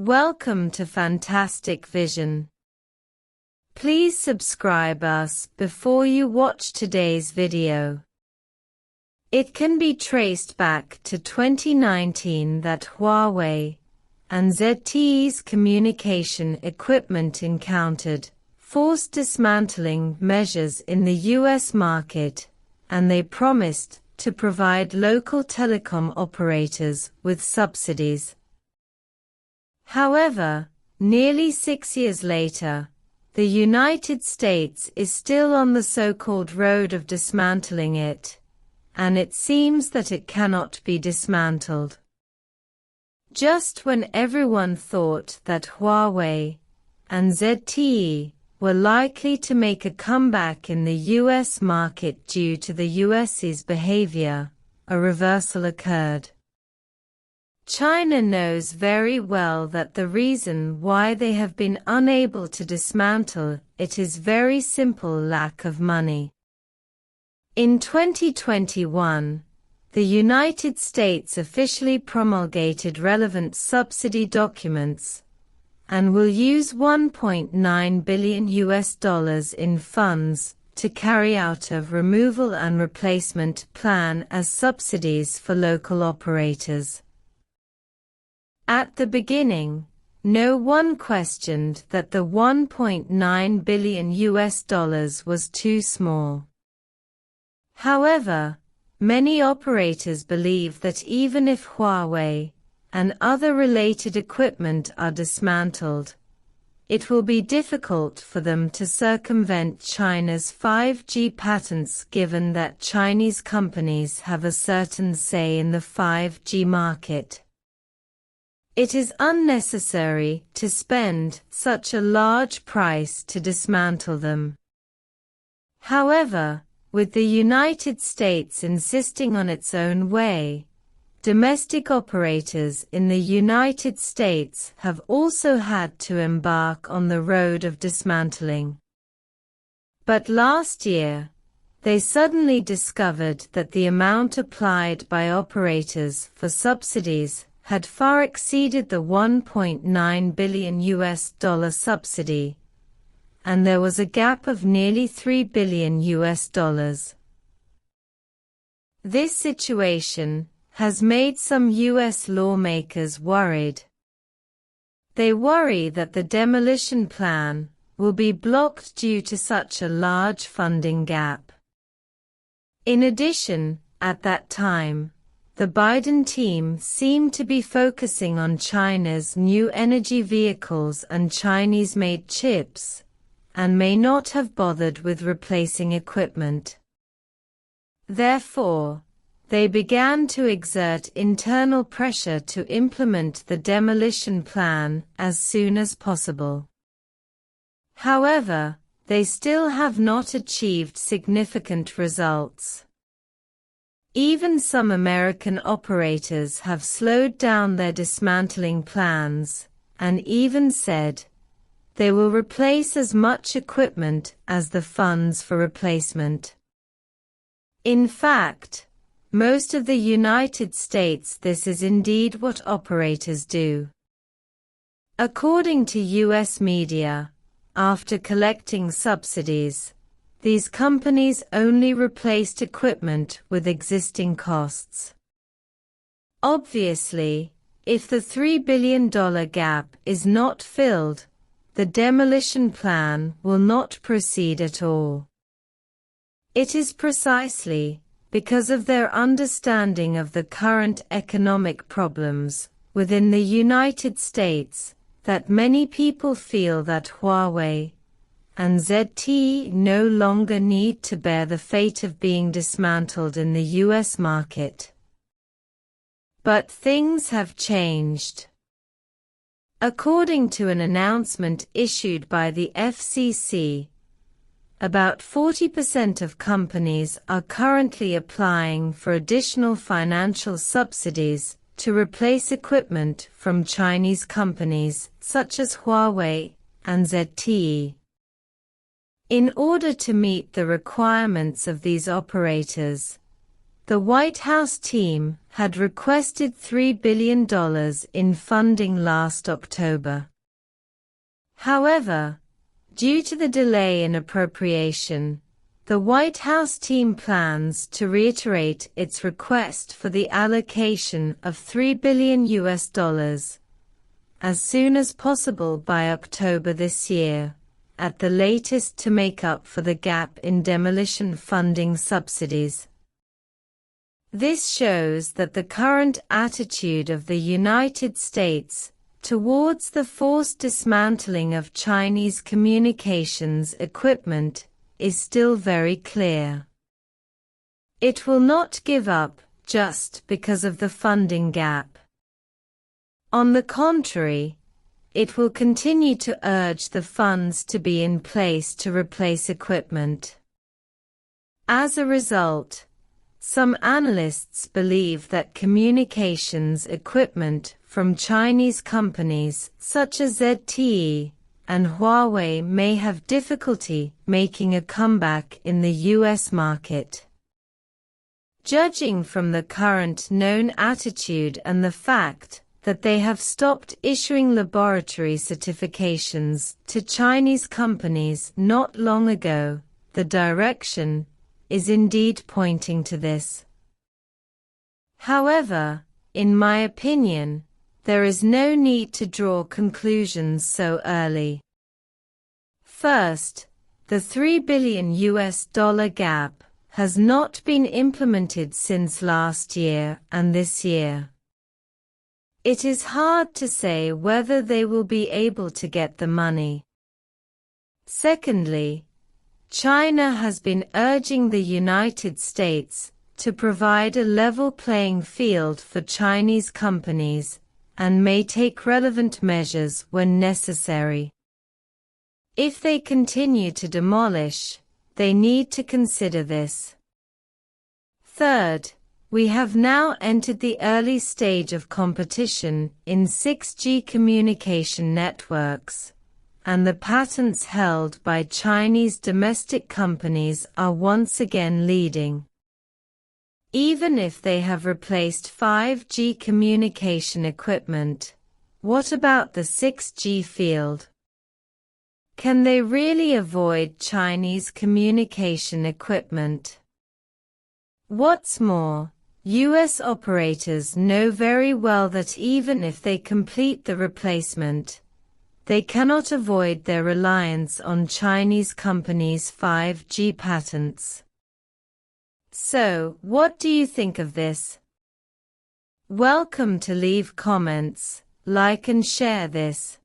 Welcome to Fantastic Vision. Please subscribe us before you watch today's video. It can be traced back to 2019 that Huawei and ZTE's communication equipment encountered forced dismantling measures in the US market, and they promised to provide local telecom operators with subsidies. However, nearly 6 years later, the United States is still on the so-called road of dismantling it, and it seems that it cannot be dismantled. Just when everyone thought that Huawei and ZTE were likely to make a comeback in the US market due to the US's behavior, a reversal occurred. China knows very well that the reason why they have been unable to dismantle it is very simple: lack of money. In 2021, the United States officially promulgated relevant subsidy documents and will use $1.9 billion in funds to carry out a removal and replacement plan as subsidies for local operators. At the beginning, no one questioned that the $1.9 billion was too small. However, many operators believe that even if Huawei and other related equipment are dismantled, it will be difficult for them to circumvent China's 5G patents, given that Chinese companies have a certain say in the 5G market. It is unnecessary to spend such a large price to dismantle them. However, with the United States insisting on its own way, domestic operators in the United States have also had to embark on the road of dismantling. But last year, they suddenly discovered that the amount applied by operators for subsidies had far exceeded the $1.9 billion subsidy, and there was a gap of nearly $3 billion. This situation has made some US lawmakers worried. They worry that the demolition plan will be blocked due to such a large funding gap. In addition, at that time, the Biden team seemed to be focusing on China's new energy vehicles and Chinese-made chips, and may not have bothered with replacing equipment. Therefore, they began to exert internal pressure to implement the demolition plan as soon as possible. However, they still have not achieved significant results. Even some American operators have slowed down their dismantling plans, and even said they will replace as much equipment as the funds for replacement. In fact, most of the United States, this is indeed what operators do. According to US media, after collecting subsidies, these companies only replaced equipment with existing costs. Obviously, if the $3 billion gap is not filled, the demolition plan will not proceed at all. It is precisely because of their understanding of the current economic problems within the United States that many people feel that Huawei and ZTE no longer need to bear the fate of being dismantled in the US market. But things have changed. According to an announcement issued by the FCC, about 40% of companies are currently applying for additional financial subsidies to replace equipment from Chinese companies such as Huawei and ZTE. In order to meet the requirements of these operators, the White House team had requested $3 billion in funding last October. However, due to the delay in appropriation, the White House team plans to reiterate its request for the allocation of $3 billion as soon as possible by October this year, at the latest, to make up for the gap in demolition funding subsidies. This shows that the current attitude of the United States towards the forced dismantling of Chinese communications equipment is still very clear. It will not give up just because of the funding gap. On the contrary, it will continue to urge the funds to be in place to replace equipment. As a result, some analysts believe that communications equipment from Chinese companies such as ZTE and Huawei may have difficulty making a comeback in the US market. Judging from the current known attitude and the fact that they have stopped issuing laboratory certifications to Chinese companies not long ago, the direction is indeed pointing to this. However, in my opinion, there is no need to draw conclusions so early. First, the $3 billion gap has not been implemented since last year and this year. It is hard to say whether they will be able to get the money. Secondly, China has been urging the United States to provide a level playing field for Chinese companies and may take relevant measures when necessary. If they continue to demolish, they need to consider this. Third, we have now entered the early stage of competition in 6G communication networks, and the patents held by Chinese domestic companies are once again leading. Even if they have replaced 5G communication equipment, what about the 6G field? Can they really avoid Chinese communication equipment? What's more, US operators know very well that even if they complete the replacement, they cannot avoid their reliance on Chinese companies' 5G patents. So, what do you think of this? Welcome to leave comments, like and share this.